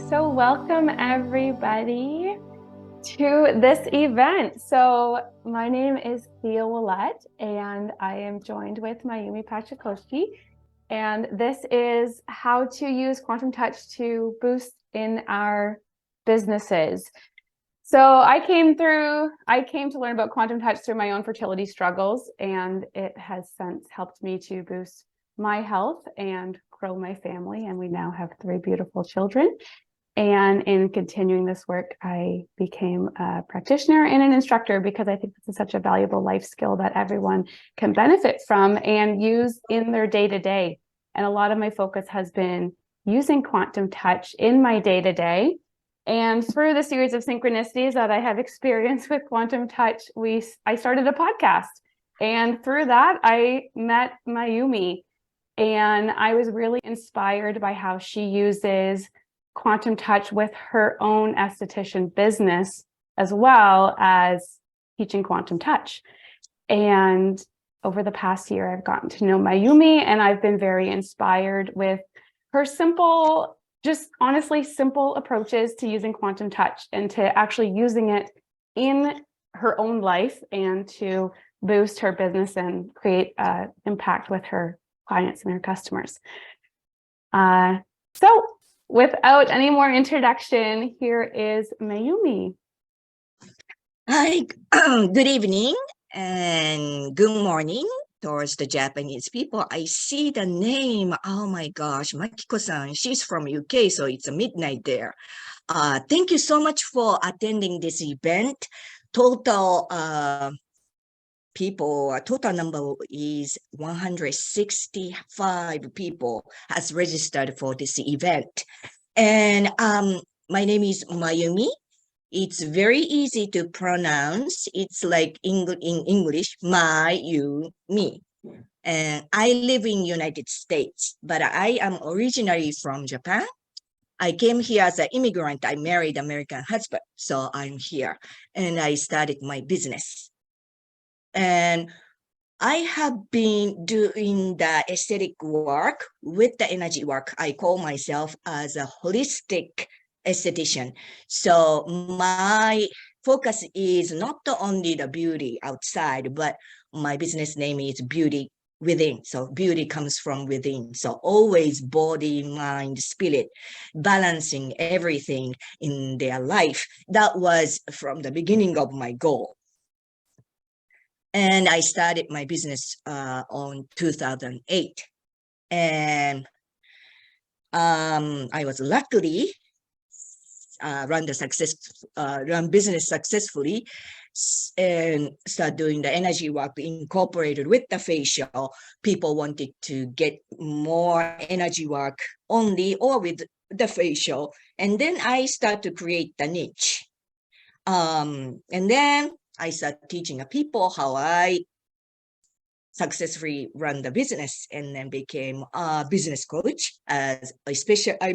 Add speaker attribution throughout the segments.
Speaker 1: So welcome everybody to this event. So my name is Thea Willette and I am joined with Mayumi Pachakoshi. And this is how to use quantum touch to boost in our businesses. So I came to learn about quantum touch through my own fertility struggles, and it has since helped me to boost my health and grow my family. And we now have 3 beautiful children. And in continuing this work, I became a practitioner and an instructor because I think this is such a valuable life skill that everyone can benefit from and use in their day-to-day. And a lot of my focus has been using quantum touch in my day-to-day. And through the series of synchronicities that I have experienced with quantum touch, I started a podcast. And through that, I met Mayumi. And I was really inspired by how she uses quantum touch with her own esthetician business, as well as teaching quantum touch. And over the past year, I've gotten to know Mayumi, and I've been very inspired with her simple, just honestly simple approaches to using quantum touch and to actually using it in her own life and to boost her business and create impact with her clients and her customers. So without any more introduction, here is Mayumi.
Speaker 2: Hi, good evening and good morning towards the Japanese people. I see the name. Oh my gosh, Makiko-san, she's from UK, so it's midnight there. Thank you so much for attending this event. Total total number is 165 people has registered for this event. And my name is Mayumi. It's very easy to pronounce. It's like in English, you, me. And I live in United States, but I am originally from Japan. I came here as an immigrant. I married an American husband, so I'm here. And I started my business. And I have been doing the aesthetic work with the energy work. I call myself as a holistic esthetician. So my focus is not only the beauty outside, but my business name is Beauty Within. So beauty comes from within. So always body, mind, spirit, balancing everything in their life. That was from the beginning of my goal. And I started my business on 2008. And I was luckily run business successfully and start doing the energy work incorporated with the facial. People wanted to get more energy work only or with the facial. And then I start to create the niche. And then I started teaching people how I successfully run the business, and then became a business coach. I'm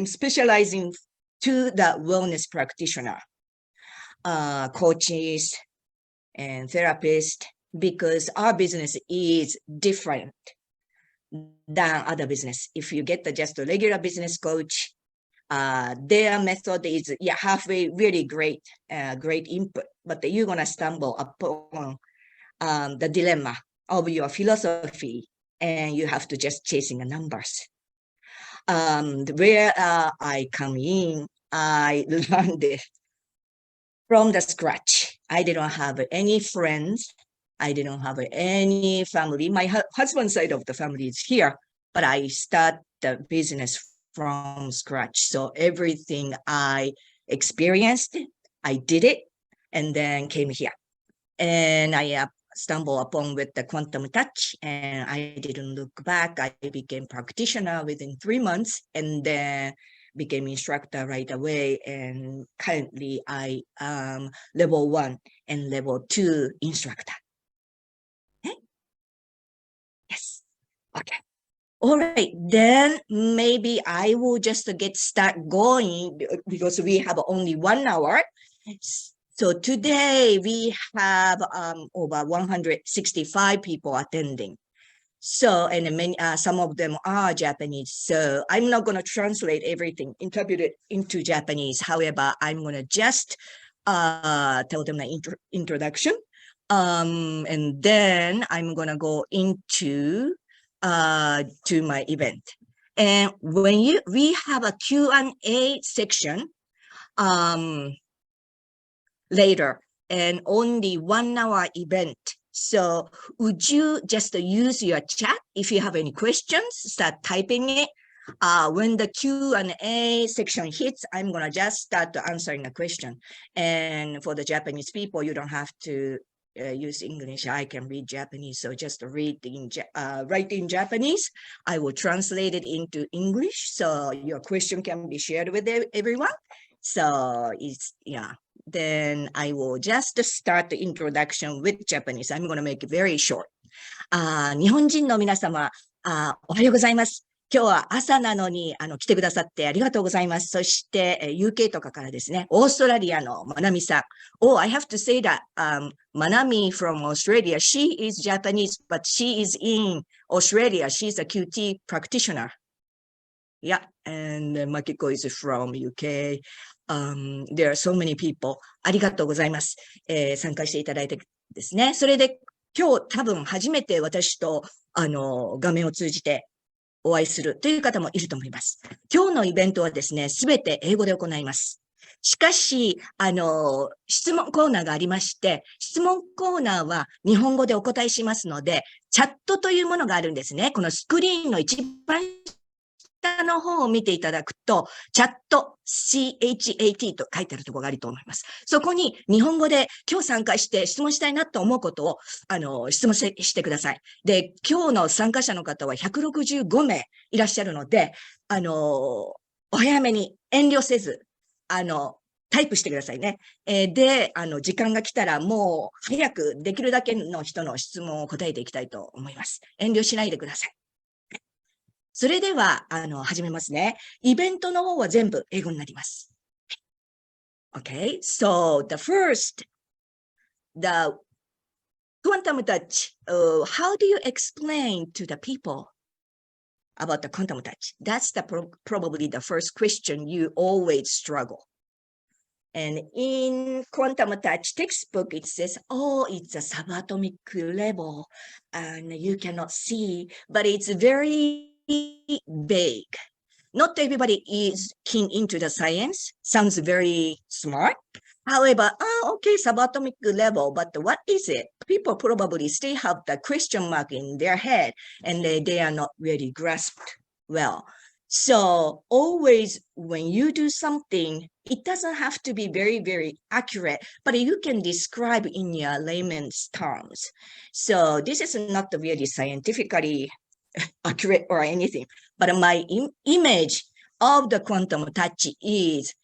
Speaker 2: specializing to the wellness practitioner, coaches and therapists, because our business is different than other business. If you get just a regular business coach, their method is halfway really great input, but you're gonna stumble upon the dilemma of your philosophy, and you have to just chasing the numbers. Where I come in, I learned it from the scratch. I didn't have any friends. I didn't have any family. My husband's side of the family is here, but I start the business from scratch. So everything I experienced, I did it, and then came here. And I stumbled upon with the quantum touch, and I didn't look back. I became practitioner within 3 months, and then became instructor right away. And currently I am level 1 and level 2 instructor. Okay? Yes. Okay. All right, then maybe I will just start going because we have only 1 hour. So today we have over 165 people attending. So, and many, some of them are Japanese. So I'm not going to translate everything, interpret it into Japanese. However, I'm going to just tell them the introduction. And then I'm going to go into to my event. And when we have a Q&A section later, and only 1 hour event. So would you just use your chat? If you have any questions, start typing it. When the Q&A section hits, I'm going to just start answering a question. And for the Japanese people, you don't have to use English. I can read Japanese. So just write in Japanese. I will translate it into English. So your question can be shared with everyone. So it's, yeah. Then I will just start the introduction with Japanese. I'm going to make it very short. 日本人の皆様、おはようございます。今日は朝なのに来てくださってありがとうございます。そして、UK とかからですね、オーストラリアのまなみさん。Oh, I have to say that Manami from Australia, she is Japanese, but she is in Australia. She's a QT practitioner. Yeah, and Makiko is from UK. There are so many people. ありがとうございます。参加していただいてですね。それで今日多分初めて私と画面を通じてお会いするという方もいると思います。今日のイベントはですね、すべて英語で行います。しかし、質問コーナーがありまして、質問コーナーは日本語でお答えしますので、チャットというものがあるんですね。このスクリーンの一番下の方を見ていただくと、チャット、CHAT と書いてあるところがあると思います。そこに日本語で今日参加して質問したいなと思うことを、質問してください。で、今日の参加者の方は165名いらっしゃるので、お早めに遠慮せず、タイプしてくださいね。で、時間が来たらもう早くできるだけの人の質問を答えていきたいと思います。遠慮しないでください。それでは、始めますね。イベントの方は全部英語になります。Okay, so the first, the quantum touch, how do you explain to the people about the quantum touch? That's probably the first question you always struggle. And in quantum touch textbook, it says, oh, it's a subatomic level and you cannot see, but it's very vague. Not everybody is keen into the science. Sounds very smart. However, okay, subatomic level, but what is it? People probably still have the question mark in their head and they are not really grasped well. So always when you do something, it doesn't have to be very, very accurate, but you can describe in your layman's terms. So this is not really scientifically accurate or anything, but my image of the quantum touch is,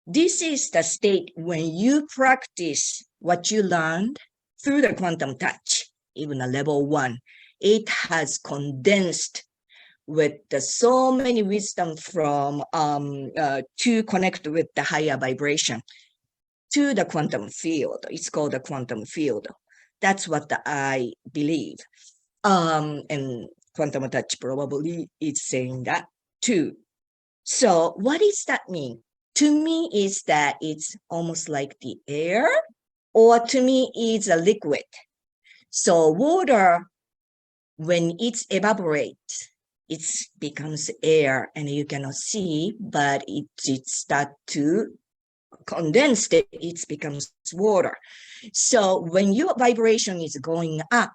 Speaker 2: this is the state when you practice what you learned through the quantum touch, even a level 1, it has condensed with so many wisdom from to connect with the higher vibration to the quantum field. It's called the quantum field. That's what I believe. And quantum touch probably is saying that too. So what does that mean? To me is that it's almost like the air, or to me it's a liquid. So water, when it evaporates, it becomes air and you cannot see, but it starts to condense, it becomes water. So when your vibration is going up,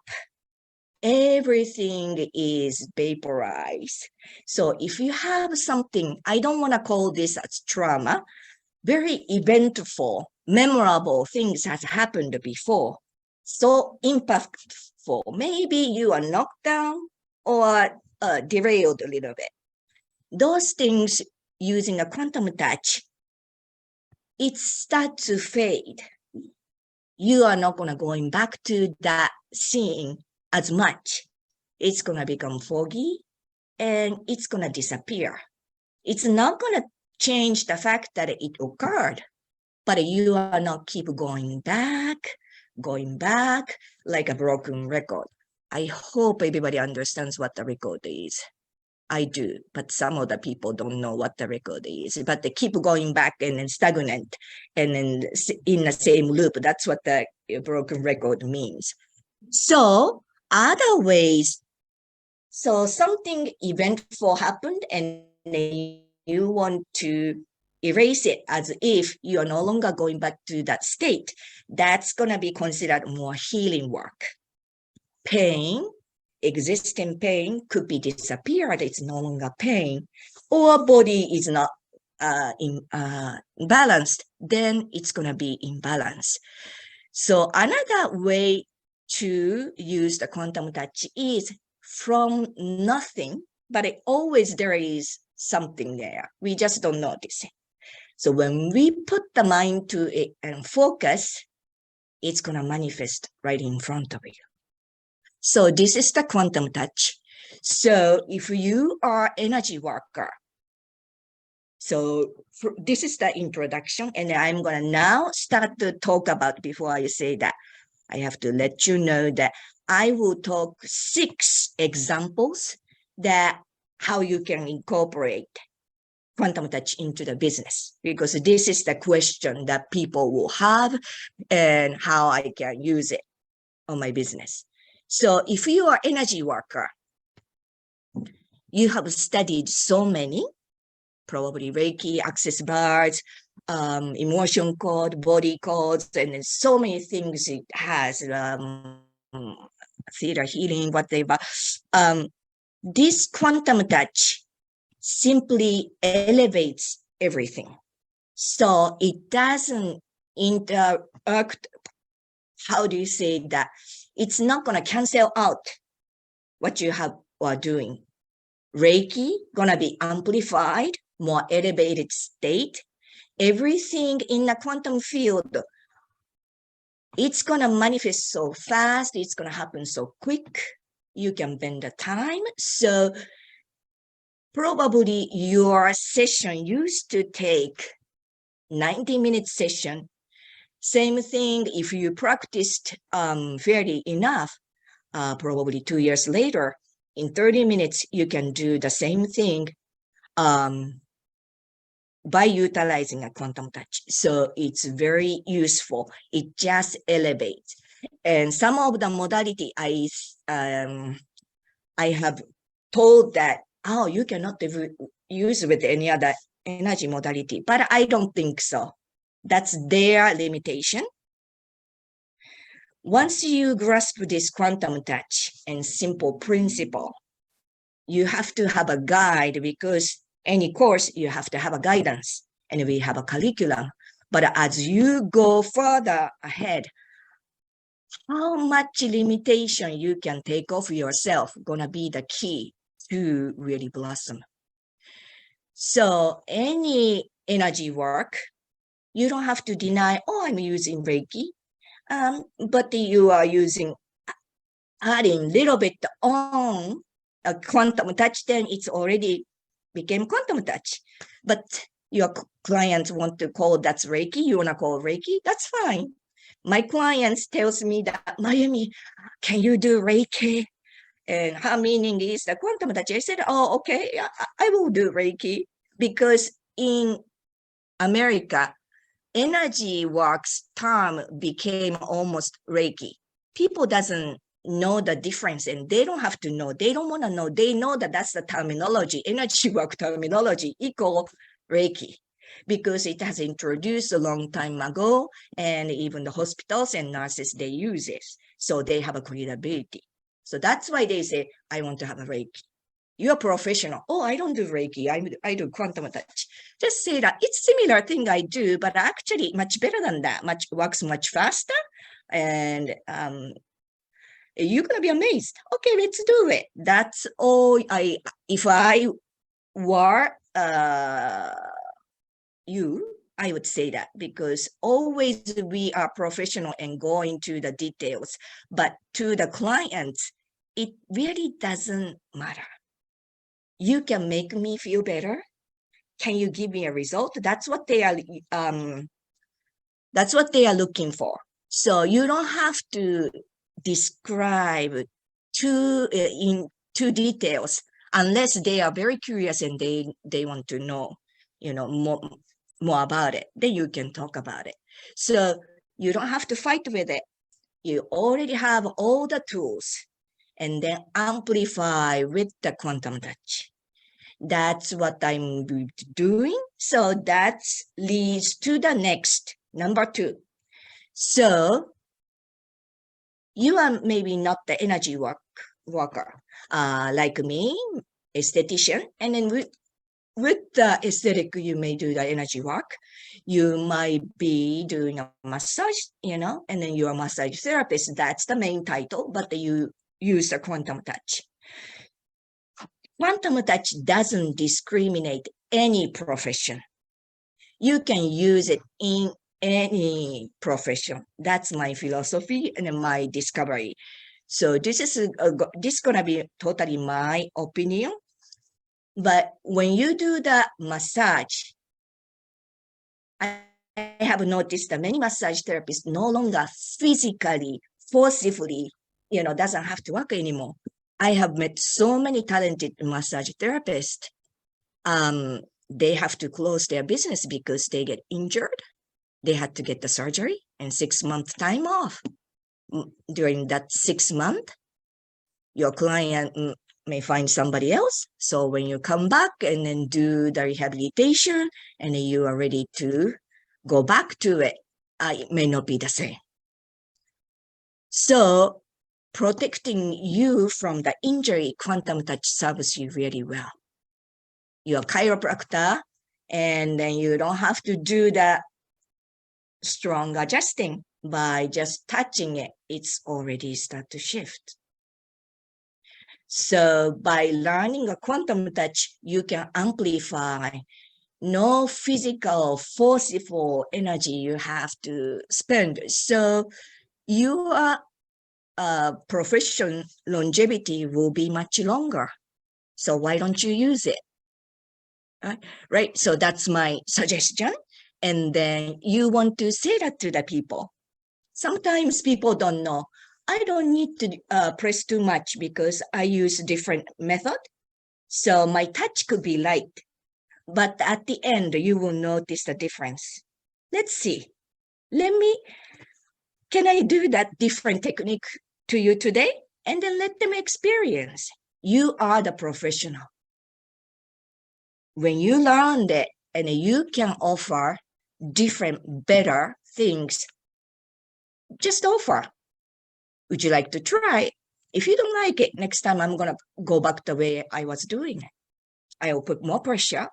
Speaker 2: everything is vaporized. So if you have something, I don't want to call this as trauma, very eventful, memorable things has happened before, so impactful. Maybe you are knocked down or derailed a little bit. Those things using a quantum touch, it starts to fade. You are not going to going back to that scene as much. It's going to become foggy and it's going to disappear. It's not going to change the fact that it occurred, but you are not keep going back like a broken record. I hope everybody understands what the record is. I do, but some of the people don't know what the record is, but they keep going back and then stagnant and then in the same loop. That's what the broken record means. So other ways, so something eventful happened and then you want to erase it as if you are no longer going back to that state. That's going to be considered more healing work. Pain, existing pain could be disappeared, it's no longer pain, or body is not balanced, then it's going to be imbalance. So another way to use the quantum touch is from nothing, but always there is something there. We just don't notice it. So when we put the mind to it and focus, it's going to manifest right in front of you. So this is the quantum touch. So if you are energy worker, so this is the introduction, and I'm going to now start to talk about, before I say that, I have to let you know that I will talk 6 examples that how you can incorporate quantum touch into the business, because this is the question that people will have and how I can use it on my business. So if you are energy worker, you have studied so many, probably Reiki, access bars, emotion code, body codes, and so many things it has, theater healing, whatever. This quantum touch simply elevates everything. So it doesn't interact, how do you say that? It's not going to cancel out what you are doing. Reiki going to be amplified, more elevated state. Everything in the quantum field, it's going to manifest so fast. It's going to happen so quick. You can bend the time. So probably your session used to take 90-minute session. Same thing if you practiced fairly enough, probably 2 years later, in 30 minutes, you can do the same thing by utilizing a quantum touch. So it's very useful. It just elevates. And some of the modality I have told that, oh, you cannot use with any other energy modality, but I don't think so. That's their limitation. Once you grasp this quantum touch and simple principle, you have to have a guide, because any course, you have to have a guidance, and we have a curriculum. But as you go further ahead, how much limitation you can take off yourself gonna be the key to really blossom. So any energy work, you don't have to deny, oh, I'm using Reiki, but you are adding a little bit on a quantum touch, then it's already became quantum touch. But your clients want to call that's Reiki, you want to call Reiki, that's fine. My clients tells me that, Mayumi, can you do Reiki? And her meaning is the quantum touch. I said, oh, okay, I will do Reiki, because in America, energy works term became almost Reiki. People doesn't know the difference, and they don't have to know. They don't want to know. They know that that's the terminology, energy work terminology equal Reiki, because it has introduced a long time ago, and even the hospitals and nurses, they use it. So they have a credibility. So that's why they say, I want to have a Reiki. You're a professional. Oh, I don't do Reiki. I do quantum touch. Just say that it's similar thing I do, but actually much better than that. Works much faster, and you're gonna be amazed. Okay, let's do it. That's all. If I were you, I would say that, because always we are professional and go into the details, but to the clients, it really doesn't matter. You can make me feel better. Can you give me a result? That's what they are. That's what they are looking for. So you don't have to describe too details unless they are very curious and they want to know, more about it. Then you can talk about it. So you don't have to fight with it. You already have all the tools, and then amplify with the quantum touch. That's what I'm doing. So that leads to the next, number 2. So you are maybe not the energy worker, like me, esthetician, and then with the aesthetic, you may do the energy work. You might be doing a massage, and then you're a massage therapist. That's the main title, but you use the quantum touch. Quantum touch doesn't discriminate any profession. You can use it in any profession. That's my philosophy and my discovery. So this is gonna be totally my opinion. But when you do the massage, I have noticed that many massage therapists no longer physically, forcefully, doesn't have to work anymore. I have met so many talented massage therapists. They have to close their business because they get injured. They had to get the surgery and 6-month time off. During that 6 month, your client may find somebody else. So when you come back and then do the rehabilitation and then you are ready to go back to it, it may not be the same. So protecting you from the injury, quantum touch serves you really well. You're a chiropractor, and then you don't have to do the strong adjusting. By just touching it, it's already start to shift. So by learning a quantum touch, you can amplify. No physical, forceful energy you have to spend. So your profession longevity will be much longer. So why don't you use it? Right? So that's my suggestion. And then you want to say that to the people. Sometimes people don't know. I don't need to press too much because I use different method. So my touch could be light. But at the end, you will notice the difference. Let's see. Can I do that different technique to you today? And then let them experience. You are the professional. When you learn that and you can offer different, better things, just offer. Would you like to try? If you don't like it, next time I'm going to go back the way I was doing it. I will put more pressure.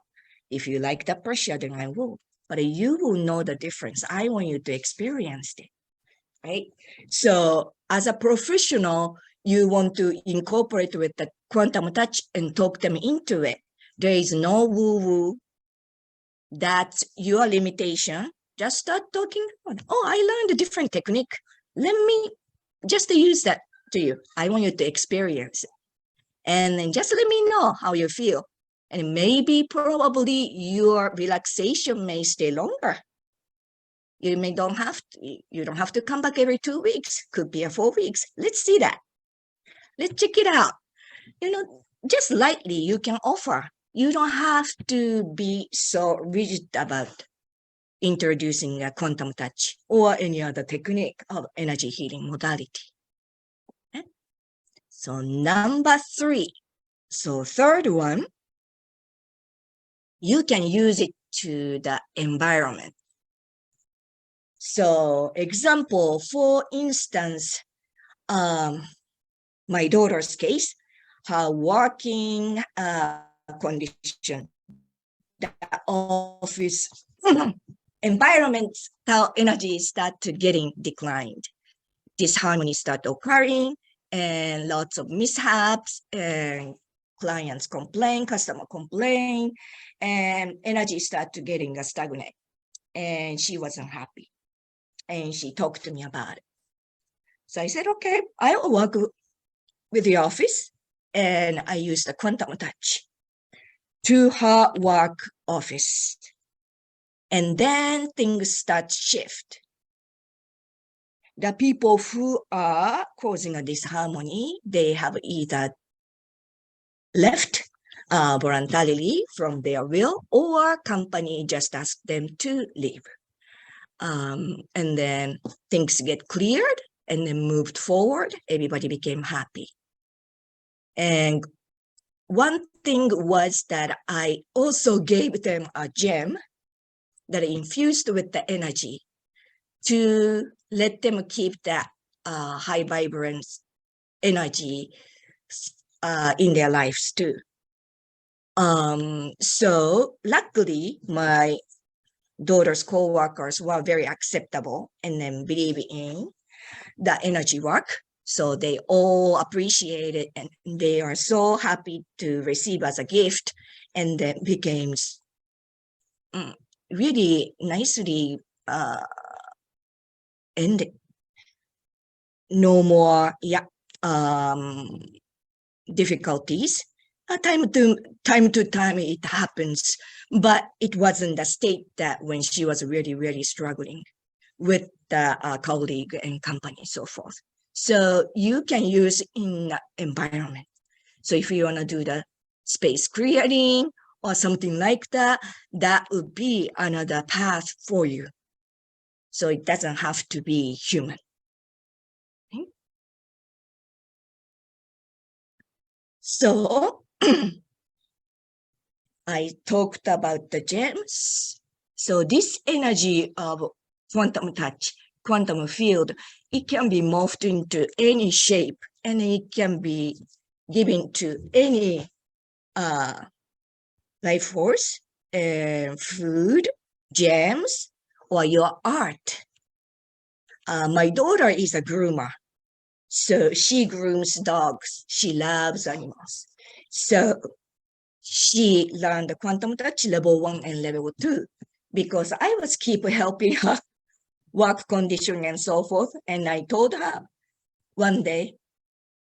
Speaker 2: If you like the pressure, then I will. But you will know the difference. I want you to experience it, right? So as a professional, you want to incorporate with the quantum touch and talk them into it. There is no woo-woo. That's your limitation. Just start talking. Oh, I learned a different technique. Let me just use that to you. I want you to experience it. And then just let me know how you feel. And maybe probably your relaxation may stay longer. You don't have to come back every 2 weeks. Could be 4 weeks. Let's see that. Let's check it out. Just lightly you can offer. You don't have to be so rigid about introducing a quantum touch or any other technique of energy healing modality. Okay? So number 3. So third one, you can use it to the environment. So example, for instance, my daughter's case, her working condition, the office environmental energy start to getting declined. Disharmony start occurring and lots of mishaps and clients complain, customer complain, and energy start to getting stagnant. And she wasn't happy. And she talked to me about it. So I said, okay, I'll work with the office. And I used the quantum touch to her work office. And then things start shift. the people who are causing a disharmony, they have either left voluntarily from their will, or company just asked them to leave. And then things get cleared and then moved forward. Everybody became happy. And one thing was that I also gave them a gem that infused with the energy to let them keep that high vibrance energy in their lives too. So luckily, my daughter's co-workers were very acceptable and then believe in the energy work. So they all appreciate it, and they are so happy to receive as a gift, and then became really nicely ended. No more difficulties. Time to time it happens, but it wasn't the state that when she was really, really struggling with the colleague and company, so forth. So you can use in the environment. So if you want to do the space clearing or something like that, that would be another path for you. So it doesn't have to be human. Okay? So I talked about the gems. So this energy of quantum touch, quantum field, it can be morphed into any shape, and it can be given to any life force, food, gems, or your art. My daughter is a groomer, so she grooms dogs. She loves animals. So she learned the quantum touch level 1 and level 2 because I was keep helping her work condition and so forth. And I told her one day,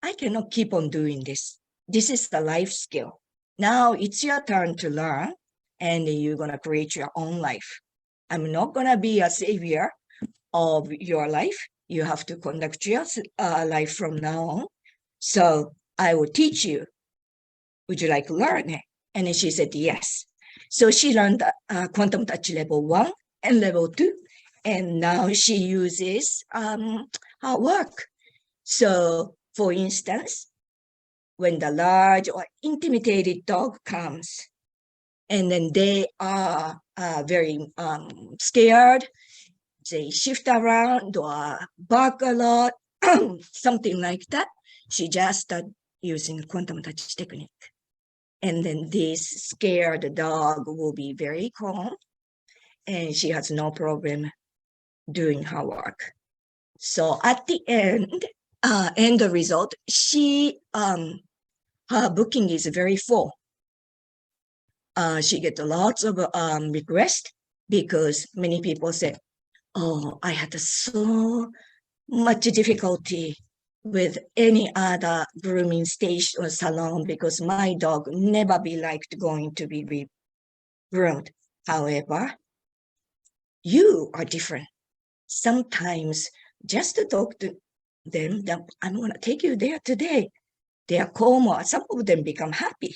Speaker 2: I cannot keep on doing this. This is the life skill. Now it's your turn to learn, and you're going to create your own life. I'm not going to be a savior of your life. You have to conduct your life from now on. So I will teach you. Would you like to learn it? And then she said, yes. So she learned quantum touch level 1 and level 2. And now she uses her work. So for instance, when the large or intimidated dog comes, and then they are very scared, they shift around or bark a lot, something like that, she just started using quantum touch technique. And then this scared dog will be very calm, and she has no problem doing her work. So at the end result, she her booking is very full. She gets lots of requests because many people say, "Oh, I had so much difficulty with any other grooming station or salon because my dog never be liked going to be groomed. However, you are different. Sometimes just to talk to them, that I'm going to take you there today. They are calm, or some of them become happy.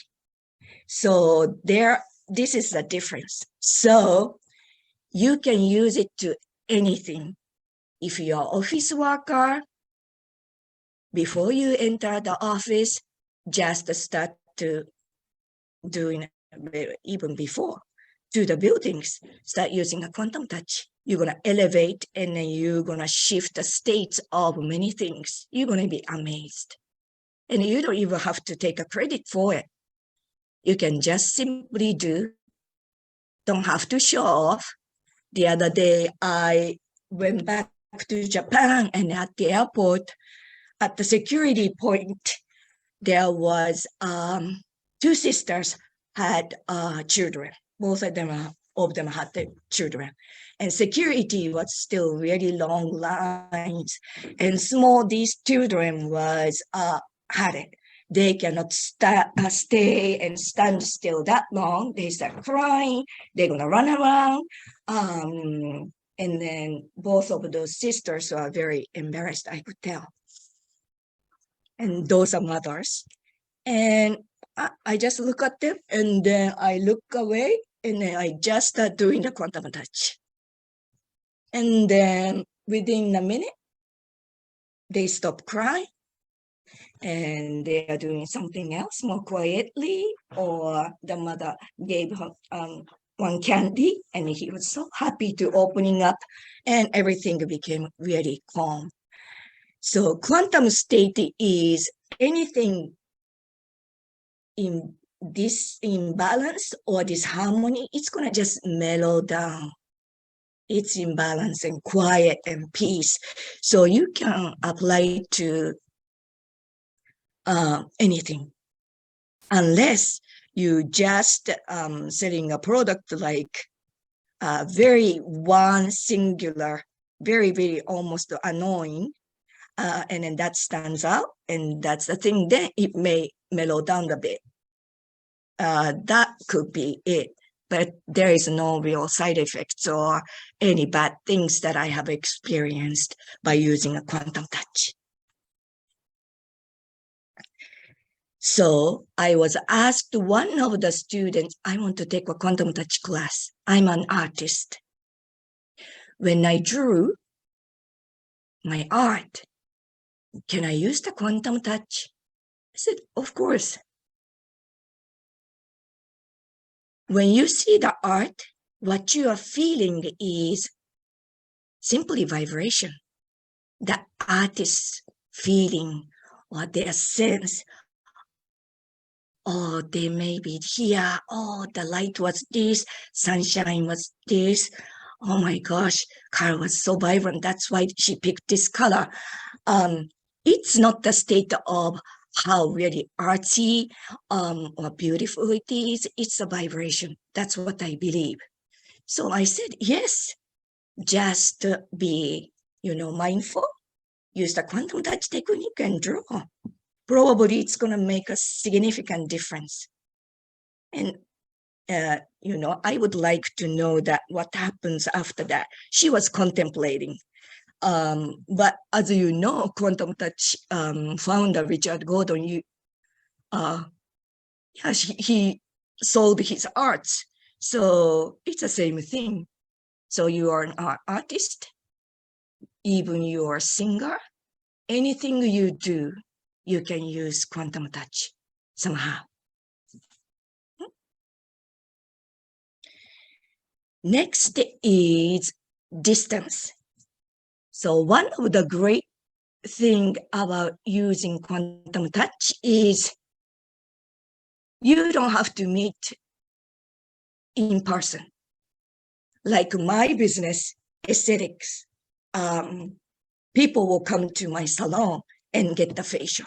Speaker 2: So this is the difference. So you can use it to anything. If you're an office worker, before you enter the office, just start to doing even before to the buildings, start using a quantum touch. You're going to elevate, and then you're going to shift the states of many things. You're going to be amazed. And you don't even have to take a credit for it. You can just simply do, don't have to show off. The other day, I went back to Japan, and at the airport, at the security point, there was 2 sisters had children. Both of them had the children. And security was still really long lines. And these children was had it. They cannot stay and stand still that long. They start crying. They're going to run around. And then both of those sisters are very embarrassed, I could tell. And those are mothers. And I just look at them and then I look away and then I just start doing the quantum touch. And then within a minute, they stop crying and they are doing something else more quietly, or the mother gave her one candy and he was so happy to opening up and everything became really calm. So quantum state is anything in this imbalance or disharmony, it's going to just mellow down. It's in balance and quiet and peace. So you can apply it to anything, unless you just selling a product like very one singular, very, very almost annoying, and then that stands out, and that's the thing, then it may mellow down a bit. That could be it, but there is no real side effects or any bad things that I have experienced by using a quantum touch. So I was asked one of the students, I want to take a quantum touch class. I'm an artist. When I drew my art, can I use the quantum touch? I said, of course. When you see the art, what you are feeling is simply vibration. The artist's feeling or their sense. Oh, they may be here. Oh, the light was this, sunshine was this. Oh my gosh, color was so vibrant. That's why she picked this color. It's not the state of how really artsy or beautiful it is. It's a vibration. That's what I believe. So I said, yes, just be, mindful, use the quantum touch technique and draw. Probably it's going to make a significant difference. And, I would like to know that what happens after that. She was contemplating. But as you know, Quantum Touch founder Richard Gordon, he sold his arts. So it's the same thing. So you are an artist, even you are a singer, anything you do, you can use quantum touch somehow. Next is distance. So one of the great thing about using quantum touch is you don't have to meet in person. Like my business, aesthetics, people will come to my salon and get the facial.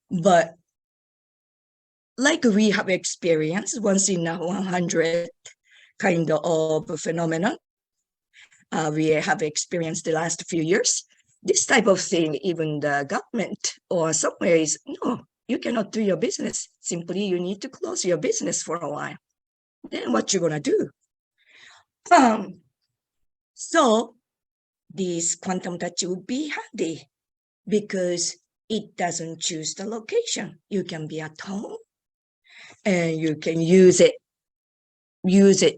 Speaker 2: But like we have experienced once in a 100 kind of phenomenon, we have experienced the last few years, this type of thing, even the government or some ways, no, you cannot do your business. Simply, you need to close your business for a while. Then what you're going to do? So this quantum touch would be handy because it doesn't choose the location. You can be at home and you can use it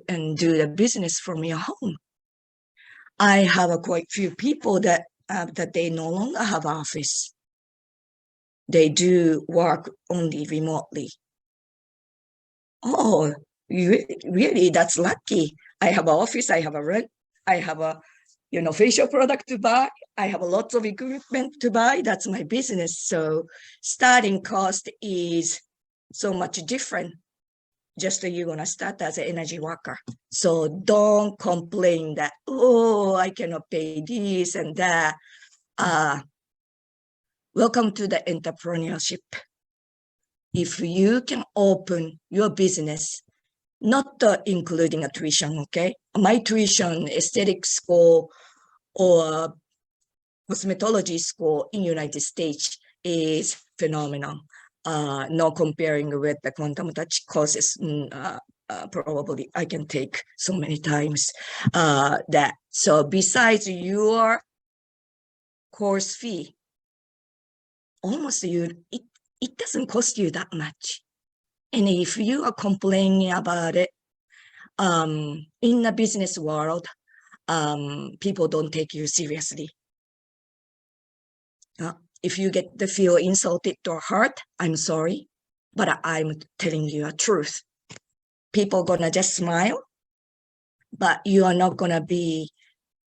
Speaker 2: and do the business from your home. I have quite few people that they no longer have office. They do work only remotely. Oh, really? That's lucky. I have an office. I have a rent. I have a, facial product to buy. I have a lot of equipment to buy. That's my business. So starting cost is so much different. Just you're going to start as an energy worker. So don't complain that, oh, I cannot pay this and that. Welcome to the entrepreneurship. If you can open your business, not including a tuition, okay? My tuition, aesthetic school or cosmetology school in United States is phenomenal. No comparing with the quantum touch courses probably I can take so many times that. So besides your course fee, almost it doesn't cost you that much. And if you are complaining about it, in the business world, people don't take you seriously. If you get the feel insulted or hurt, I'm sorry, but I'm telling you a truth. People gonna just smile, but you are not gonna be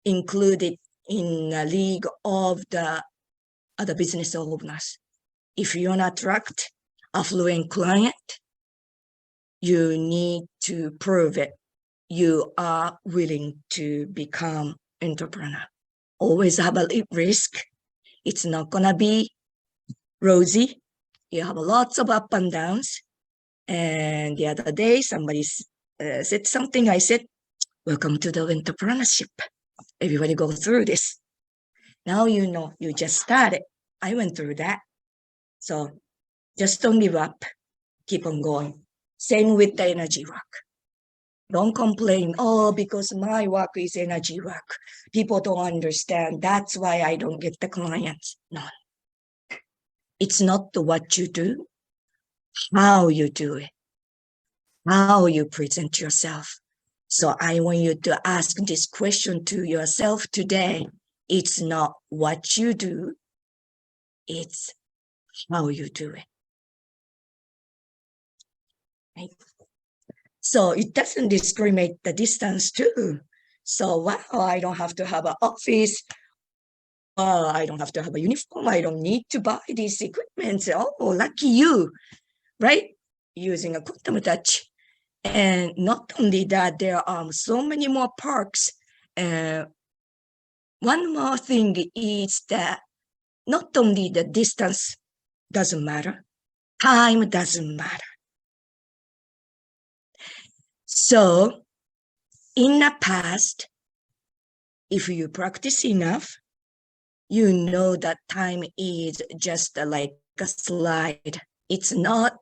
Speaker 2: included in the league of the other business owners. If you want to attract affluent client, you need to prove it. You are willing to become entrepreneur. Always have a risk. It's not gonna be rosy. You have lots of up and downs. And the other day, somebody said something. I said, welcome to the entrepreneurship. Everybody go through this. Now you know, you just started. I went through that. So just don't give up. Keep on going. Same with the energy work. Don't complain, oh, because my work is energy work. People don't understand. That's why I don't get the clients. No. It's not what you do, how you do it, how you present yourself. So I want you to ask this question to yourself today. It's not what you do, it's how you do it. Right? So it doesn't discriminate the distance too. So wow, I don't have to have an office. I don't have to have a uniform. I don't need to buy these equipments. Oh, lucky you, right? Using a quantum touch. And not only that, there are so many more perks. One more thing is that not only the distance doesn't matter, time doesn't matter. So in the past, if you practice enough, you know that time is just like a slide. It's not,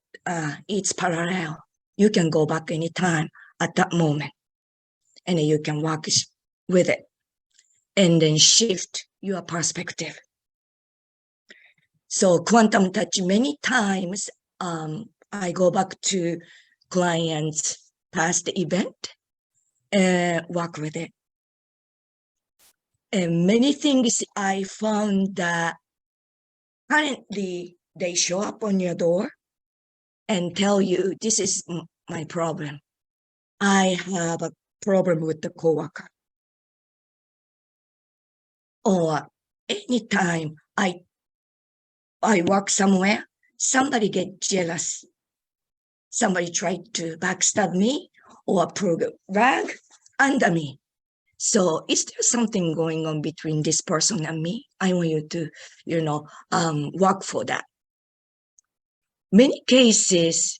Speaker 2: it's parallel. You can go back anytime at that moment and you can work with it and then shift your perspective. So quantum touch, many times I go back to clients' past event and work with it. And many things I found that currently they show up on your door and tell you, this is my problem. I have a problem with the coworker. Or anytime I work somewhere, somebody get jealous. Somebody tried to backstab me or pull a rag under me. So is there something going on between this person and me? I want you to, work for that. Many cases,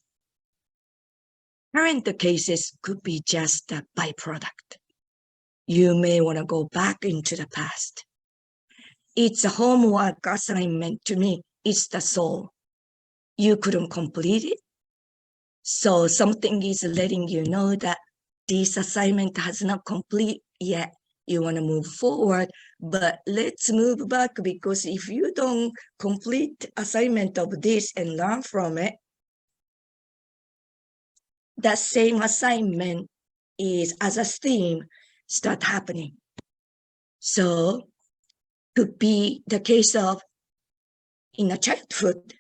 Speaker 2: current cases could be just a byproduct. You may want to go back into the past. It's a homework assignment to me. It's the soul. You couldn't complete it. So something is letting you know that this assignment has not complete yet. You want to move forward, but let's move back, because if you don't complete assignment of this and learn from it, that same assignment is as a theme start happening. So could be the case of in a childhood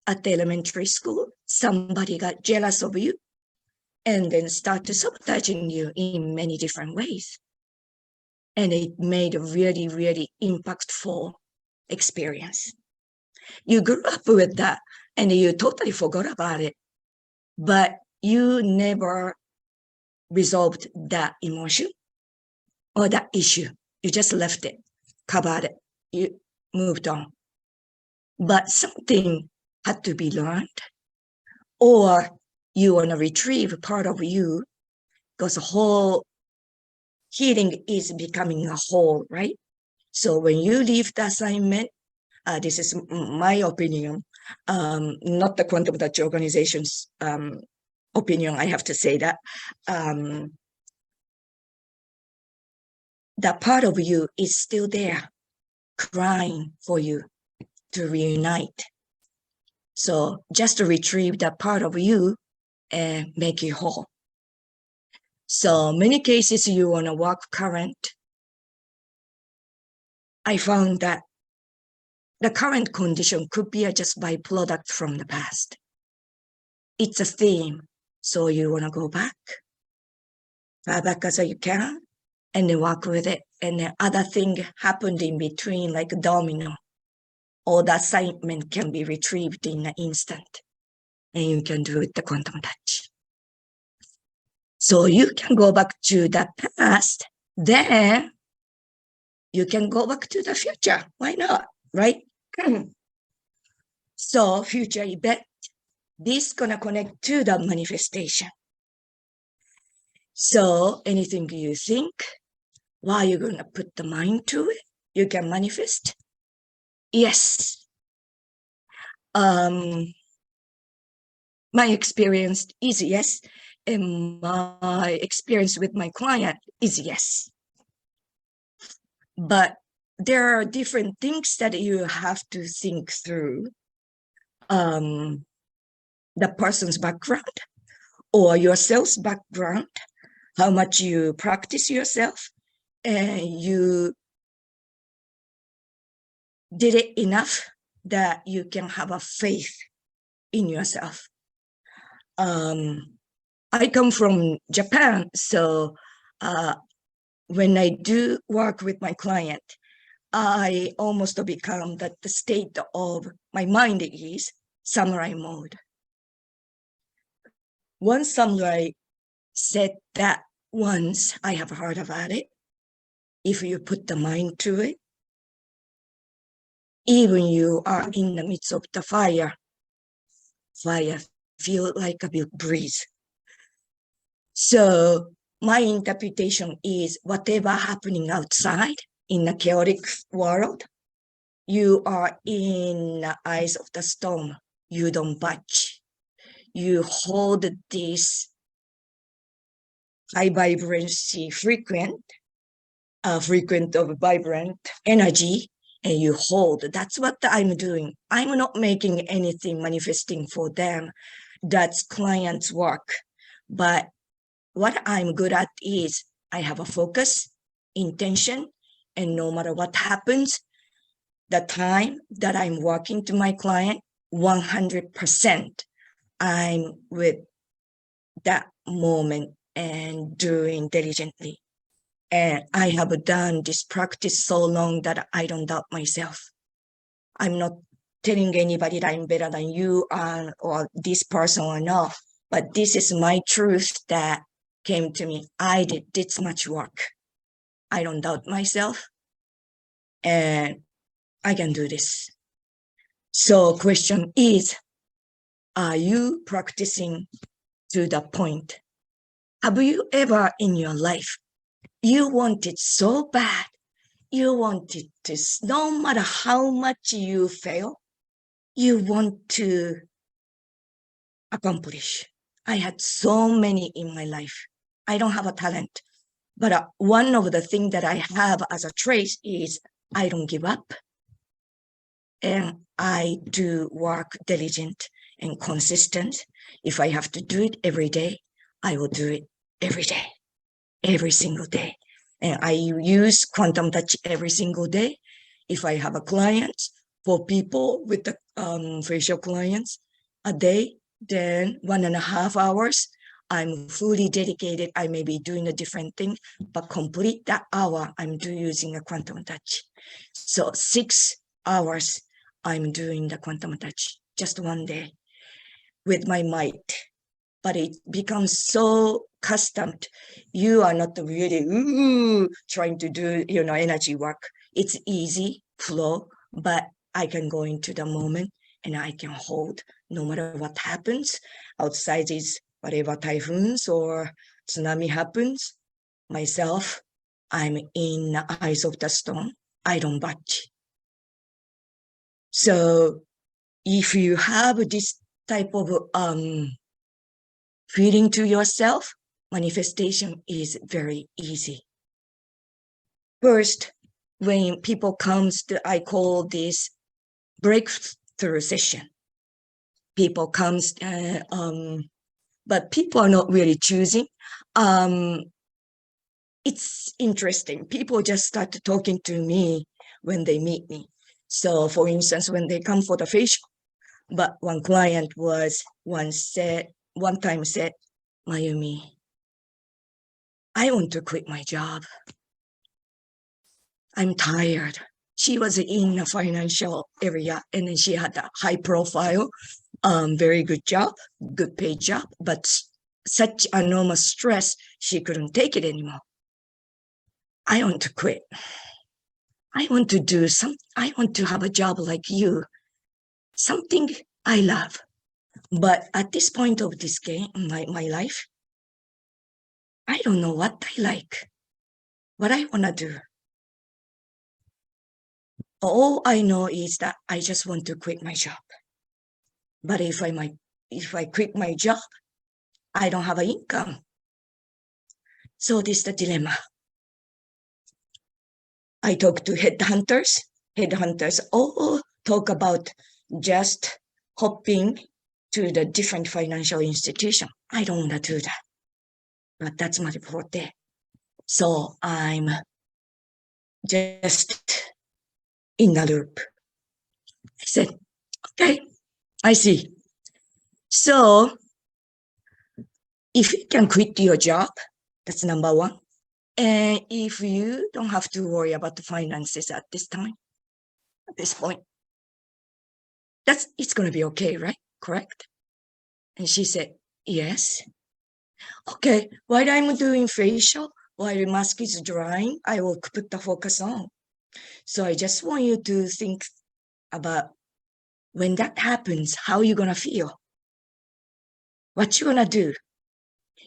Speaker 2: at the elementary school, somebody got jealous of you and then started sabotaging you in many different ways. And it made a really, really impactful experience. You grew up with that and you totally forgot about it, but you never resolved that emotion or that issue. You just left it, covered it, you moved on. But something had to be learned, or you want to retrieve part of you, because the whole healing is becoming a whole, right? So when you leave the assignment, this is my opinion, not the quantum touch organization's opinion, I have to say that that part of you is still there, crying for you to reunite. So just to retrieve that part of you and make you whole. So many cases you want to walk current. I found that the current condition could be a just byproduct from the past. It's a theme. So you want to go back, far back as you can, and then walk with it. And then other thing happened in between, like a domino. All the assignment can be retrieved in an instant. And you can do it the quantum touch. So you can go back to the past, then you can go back to the future. Why not, right? So future event, this gonna connect to the manifestation. So anything you think, while you're gonna put the mind to it, you can manifest. Yes. My experience is yes, and my experience with my client is yes. But there are different things that you have to think through. The person's background or yourself's background, how much you practice yourself, and you did it enough that you can have a faith in yourself. I come from Japan, so when I do work with my client, I almost become that the state of my mind is samurai mode. One samurai said that once, I have heard about it. If you put the mind to it, even you are in the midst of the fire feel like a big breeze. So my interpretation is whatever happening outside in a chaotic world, you are in the eyes of the storm. You don't budge. You hold this high vibrancy frequent of vibrant energy, and you hold. That's what I'm doing. I'm not making anything manifesting for them. That's client's work. But what I'm good at is I have a focus, intention, and no matter what happens, the time that I'm working to my client, 100%, I'm with that moment and doing diligently. And I have done this practice so long that I don't doubt myself. I'm not telling anybody that I'm better than you or this person or not, but this is my truth that came to me. I did this much work. I don't doubt myself, and I can do this. So question is, are you practicing to the point? Have you ever in your life, you want it so bad, you want it to, no matter how much you fail, you want to accomplish. I had so many in my life. I don't have a talent, but one of the things that I have as a trait is I don't give up. And I do work diligent and consistent. If I have to do it every day, I will do it every day, every single day. And I use quantum touch every single day. If I have a client, for people with the facial clients a day, then 1.5 hours, I'm fully dedicated. I may be doing a different thing, but complete that hour, I'm using a quantum touch. So 6 hours, I'm doing the quantum touch just one day with my might. But it becomes so accustomed. You are not really trying to do, energy work. It's easy flow, but I can go into the moment and I can hold no matter what happens. Outside is whatever typhoons or tsunami happens. Myself, I'm in the eyes of the storm. I don't budge. So if you have this type of feeling to yourself, manifestation is very easy. First, when people comes to, I call this breakthrough session. People comes, but people are not really choosing. It's interesting. People just start talking to me when they meet me. So for instance, when they come for the facial, but one client was one time said, Mayumi, I want to quit my job. I'm tired. She was in a financial area and then she had a high profile, very good job, good paid job, but such enormous stress, she couldn't take it anymore. I want to quit. I want to do something. I want to have a job like you, something I love. But at this point of this game, my life, I don't know what I like, what I want to do. All I know is that I just want to quit my job. But if I quit my job, I don't have an income. So this is the dilemma. I talk to headhunters all talk about just hopping to the different financial institution. I don't want to do that, but that's my forte. So I'm just in the loop. I said, okay, I see. So if you can quit your job, that's number one. And if you don't have to worry about the finances at this time, at this point, it's going to be okay, right? Correct? And she said, yes. Okay, while I'm doing facial, while the mask is drying, I will put the focus on. So I just want you to think about when that happens, how you're going to feel. What you're going to do.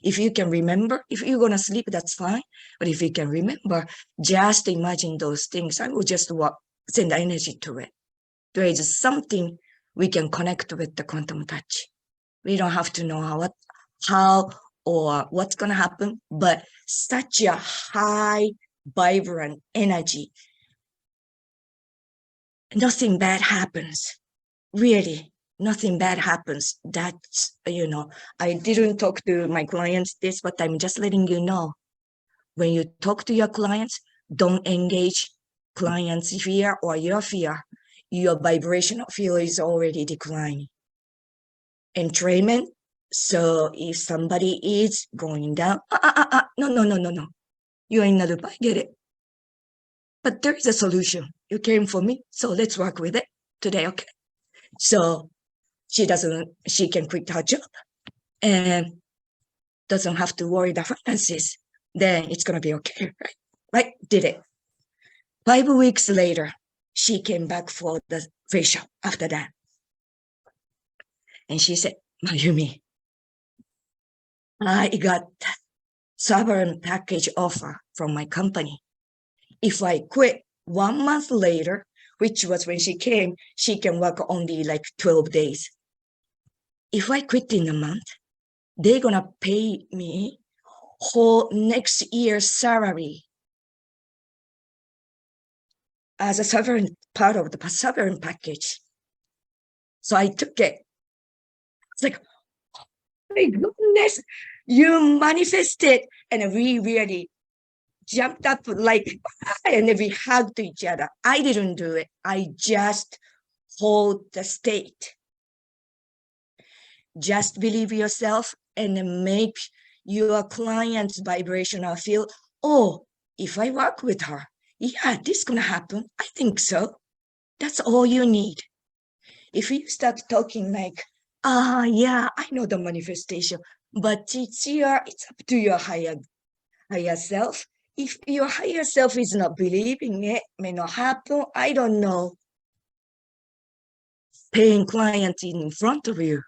Speaker 2: If you can remember, if you're going to sleep, that's fine. But if you can remember, just imagine those things. I will just send energy to it. There is something we can connect with the quantum touch. We don't have to know how or what's going to happen, but such a high, vibrant energy. Nothing bad happens. Really, nothing bad happens. That's, I didn't talk to my clients this, but I'm just letting you know. When you talk to your clients, don't engage clients' fear or your fear. Your vibrational field is already declining. Entrainment. So if somebody is going down, no. You're in the loop. I get it. But there is a solution. You came for me, so let's work with it today, okay? So she can quit her job and doesn't have to worry the finances. Then it's gonna be okay, right? Right? Did it. 5 weeks later, she came back for the facial after that. And she said, Mayumi, I got sovereign package offer from my company. If I quit 1 month later, which was when she came, she can work only like 12 days. If I quit in a month, they're gonna pay me whole next year's salary as a sovereign part of the sovereign package. So I took it. It's like, oh my goodness, you manifested. And we really jumped up like, and we hugged each other. I didn't do it. I just hold the state. Just believe yourself and make your client's vibrational feel, oh, if I work with her, yeah, this is going to happen. I think so. That's all you need. If you start talking like, yeah, I know the manifestation, but it's up to your higher self. If your higher self is not believing it, may not happen. I don't know. Paying clients in front of you,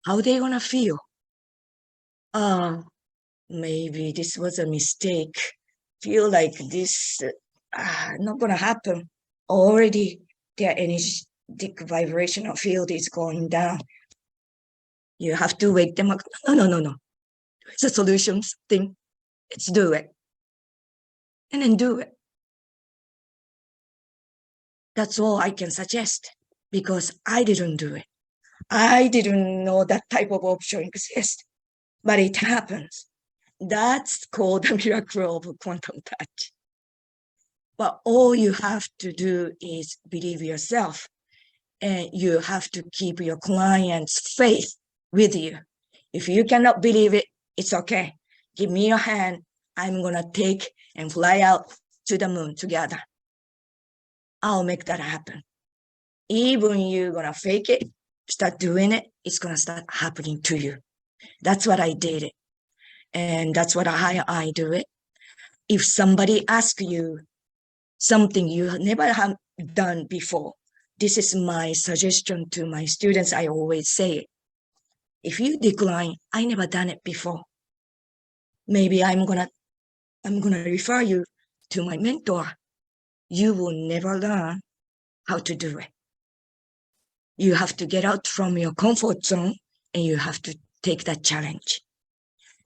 Speaker 2: how they gonna feel? Maybe this was a mistake. Feel like this not gonna happen. Already their energetic vibrational field is going down. You have to wake them up. No. It's a solutions thing. Let's do it. And then do it. That's all I can suggest because I didn't do it. I didn't know that type of option exists, but it happens. That's called the miracle of quantum touch. But all you have to do is believe yourself, and you have to keep your client's faith with you. If you cannot believe it, it's okay. Give me your hand. I'm going to take and fly out to the moon together. I'll make that happen. Even you're going to fake it, start doing it, it's going to start happening to you. That's what I did. And that's what I do it. If somebody asks you something you never have done before, this is my suggestion to my students. I always say it. If you decline, I never done it before. Maybe I'm gonna refer you to my mentor. You will never learn how to do it. You have to get out from your comfort zone and you have to take that challenge.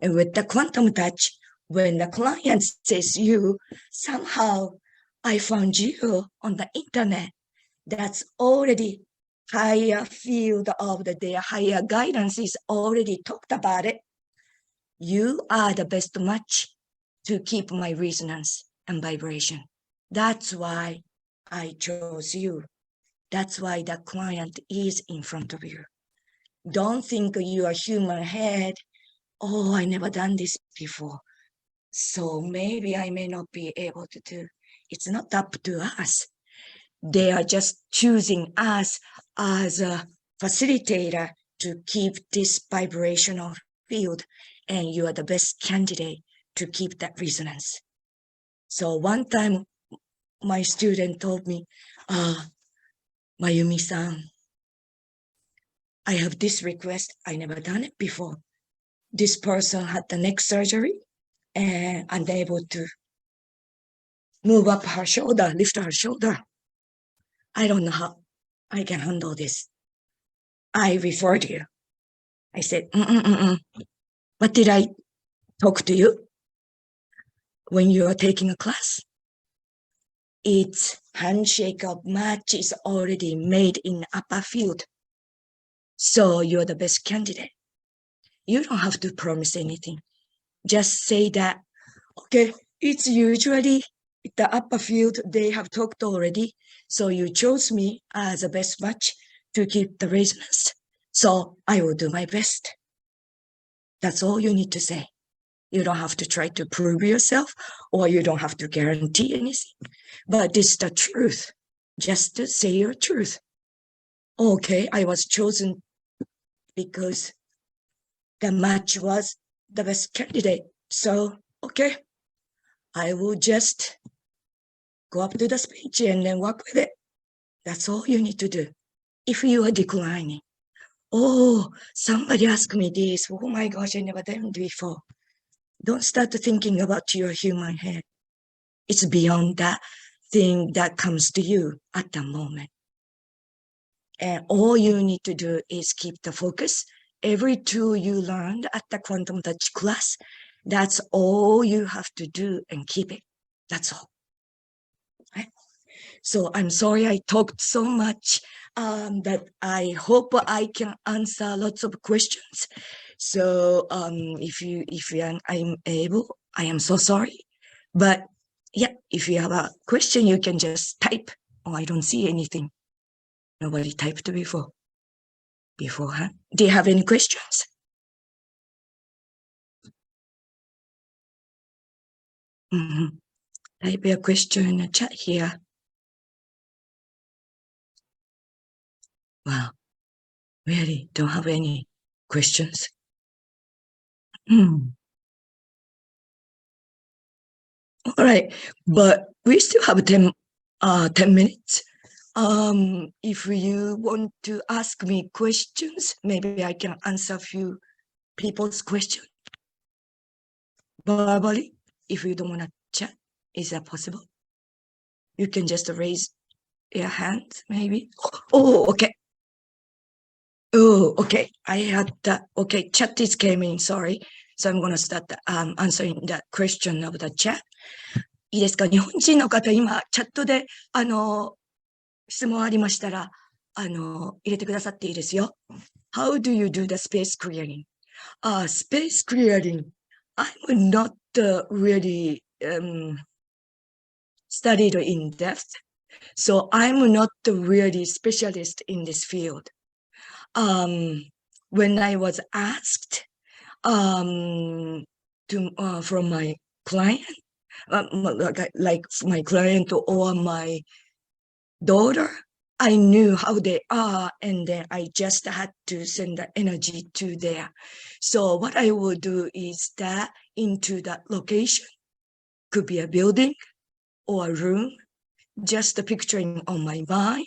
Speaker 2: And with the quantum touch, when the client says you, somehow I found you on the internet, that's already higher field of their higher guidance is already talked about it. You are the best match to keep my resonance and vibration. That's why I chose you. That's why the client is in front of you. Don't think you are human head. Oh, I never done this before, so maybe I may not be able to do. It's not up to us. They are just choosing us as a facilitator to keep this vibrational field, and you are the best candidate to keep that resonance. So one time my student told me, Mayumi-san, I have this request. I never done it before. This person had the neck surgery and unable to move up her shoulder, lift her shoulder. I don't know how I can handle this. I referred you. I said, What did I talk to you when you are taking a class? It's handshake of match is already made in upper field. So you're the best candidate. You don't have to promise anything. Just say that, okay, it's usually the upper field, they have talked already. So you chose me as the best match to keep the resonance. So I will do my best. That's all you need to say. You don't have to try to prove yourself, or you don't have to guarantee anything. But this is the truth. Just to say your truth. Okay, I was chosen because the match was the best candidate. So, okay, I will just go up to the speech and then work with it. That's all you need to do. If you are declining, oh, somebody asked me this. Oh my gosh, I never done it before. Don't start thinking about your human head. It's beyond that thing that comes to you at the moment. And all you need to do is keep the focus. Every tool you learned at the Quantum Touch class, that's all you have to do and keep it. That's all. Right? So I'm sorry I talked so much, that I hope I can answer lots of questions. So I'm able, I am so sorry. But yeah, if you have a question, you can just type. Oh, I don't see anything. Nobody typed beforehand. Do you have any questions? Type your question in the chat here. Wow, really don't have any questions. All right, but we still have 10 minutes. If you want to ask me questions, maybe I can answer a few people's questions verbally. If you don't want to chat, is that possible? You can just raise your hand, maybe. Oh, okay. Oh, okay. I had that. Okay, chat is came in. Sorry. So I'm going to start answering that question of the chat. いいですか？日本人の方、今、チャットで、質問ありましたら、入れてくださっていいですよ。How do you do the space clearing? Space clearing. I'm not really studied in depth. So I'm not really specialist in this field. When I was asked from my client, like my client or my daughter, I knew how they are, and then I just had to send the energy to there. So what I will do is that into that location, could be a building or a room, just picturing on my mind,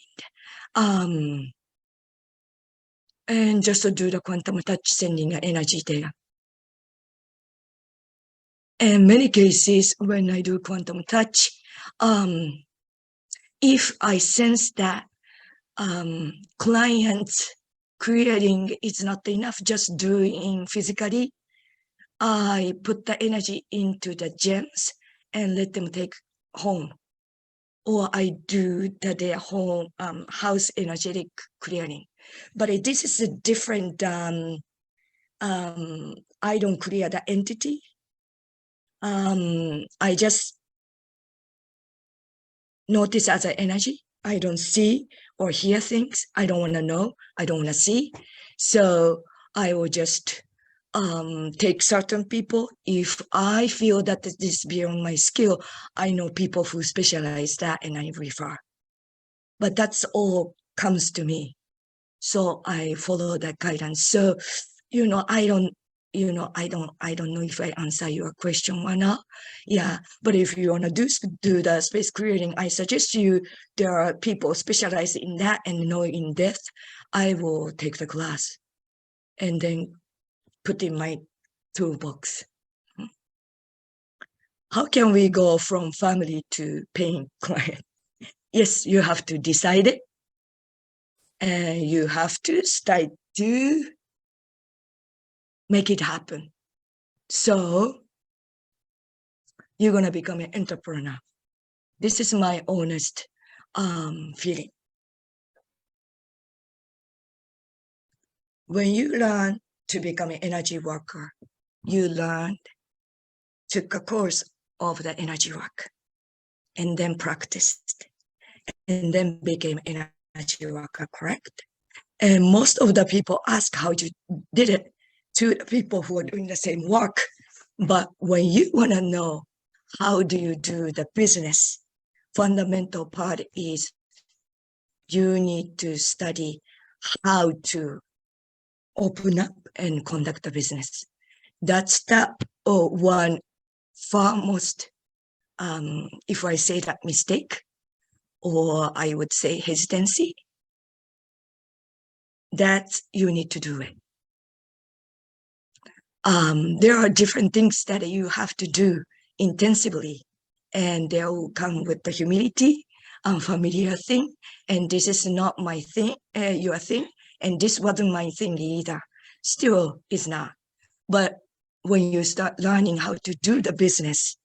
Speaker 2: and just to do the quantum touch, sending the energy there. In many cases, when I do quantum touch, if I sense that clients creating is not enough, just doing physically, I put the energy into the gems and let them take home. Or I do their home house energetic clearing. But this is a different, I don't clear the entity. I just notice as an energy. I don't see or hear things. I don't want to know. I don't want to see. So I will just take certain people. If I feel that this is beyond my skill, I know people who specialize that and I refer. But that's all comes to me. So I follow that guidance. So, I don't know if I answer your question or not. Yeah, but if you want to do the space clearing, I suggest there are people specialized in that and know in depth. I will take the class and then put in my toolbox. How can we go from family to paying client? Yes, you have to decide it. And you have to start to make it happen. So you're going to become an entrepreneur. This is my honest feeling. When you learn to become an energy worker, you took a course of the energy work and then practiced and then became an energy worker, correct? And most of the people ask how you did it to the people who are doing the same work. But when you want to know how do you do the business, fundamental part is you need to study how to open up and conduct a business. That's the one far most, if I say that mistake, or I would say hesitancy, that you need to do it. There are different things that you have to do intensively, and they will come with the humility, unfamiliar thing, and this is not my thing, your thing, and this wasn't my thing either. Still, it's not. But when you start learning how to do the business,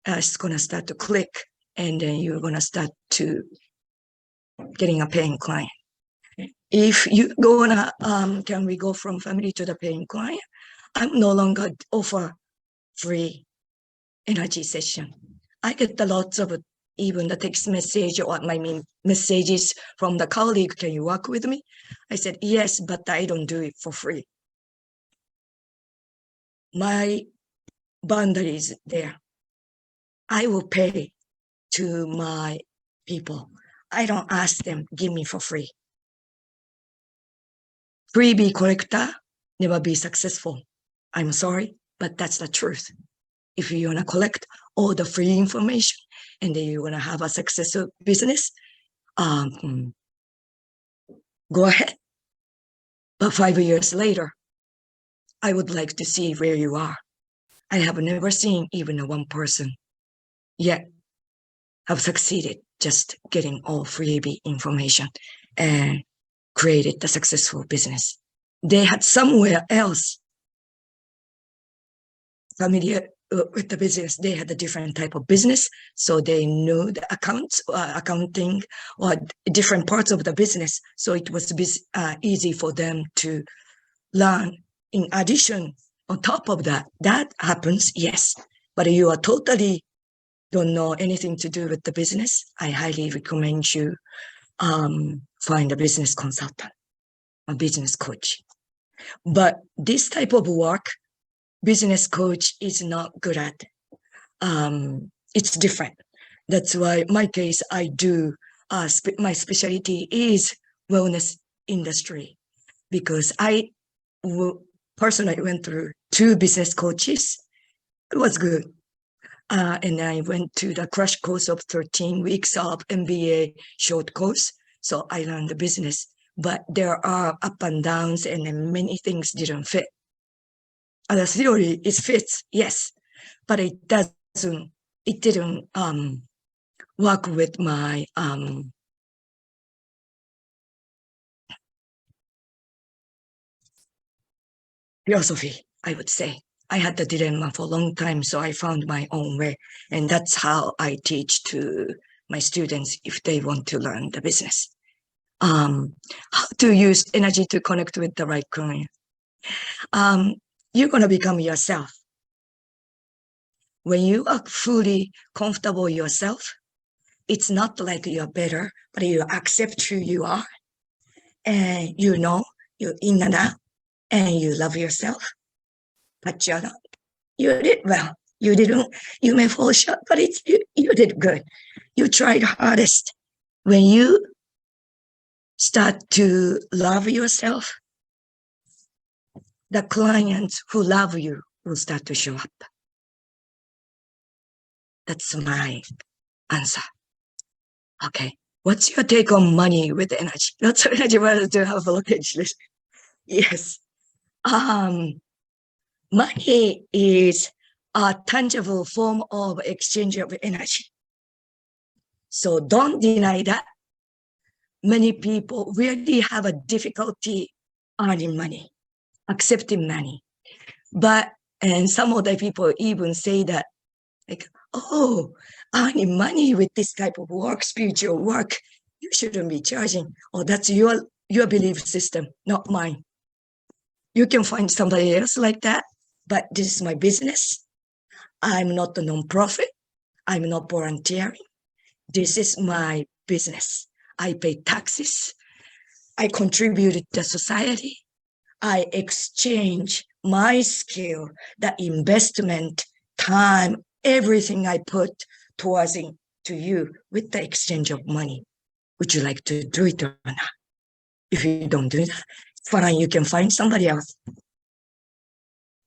Speaker 2: it's gonna start to click, and then you're gonna start to getting a paying client. If you gonna, can we go from family to the paying client? I'm no longer offer free energy session. I get a lots of even the text message or messages from the colleague, can you work with me? I said, yes, but I don't do it for free. My boundaries there. I will pay to my people. I don't ask them, give me for free. Freebie collector, never be successful. I'm sorry, but that's the truth. If you want to collect all the free information and then you want to have a successful business, go ahead. But 5 years later, I would like to see where you are. I have never seen even one person yet have succeeded just getting all freebie information and created a successful business. They had somewhere else familiar with the business. They had a different type of business, so they knew the accounts, accounting, or different parts of the business. So it was easy for them to learn. In addition, on top of that, that happens, yes. But you are totally don't know anything to do with the business. I highly recommend you find a business consultant, a business coach. But this type of work, business coach is not good at. It's different. That's why my case, I do, my specialty is wellness industry, because I personally went through 2 business coaches. It was good. And I went to the crash course of 13 weeks of MBA short course. So I learned the business, but there are up and downs, and then many things didn't fit. The theory, it fits, yes, but it didn't work with my philosophy, I would say. I had the dilemma for a long time, so I found my own way. And that's how I teach to my students if they want to learn the business. How to use energy to connect with the right client. You're going to become yourself. When you are fully comfortable yourself, it's not like you're better, but you accept who you are. And you know, you're in and out, and you love yourself, but you're not. You did well. You may fall short, but you did good. You tried hardest. When you start to love yourself, the clients who love you will start to show up. That's my answer. Okay. What's your take on money with energy? Lots of energy, but to have a blockage list. Yes. Money is a tangible form of exchange of energy. So don't deny that. Many people really have a difficulty earning money, accepting money. And some of the people even say that, like, oh, earning money with this type of work, spiritual work, you shouldn't be charging. Oh, that's your belief system, not mine. You can find somebody else like that, but this is my business. I'm not a non-profit. I'm not volunteering. This is my business. I pay taxes. I contributed to society. I exchange my skill, the investment, time, everything I put towards it to you with the exchange of money. Would you like to do it or not? If you don't do that, fine, you can find somebody else.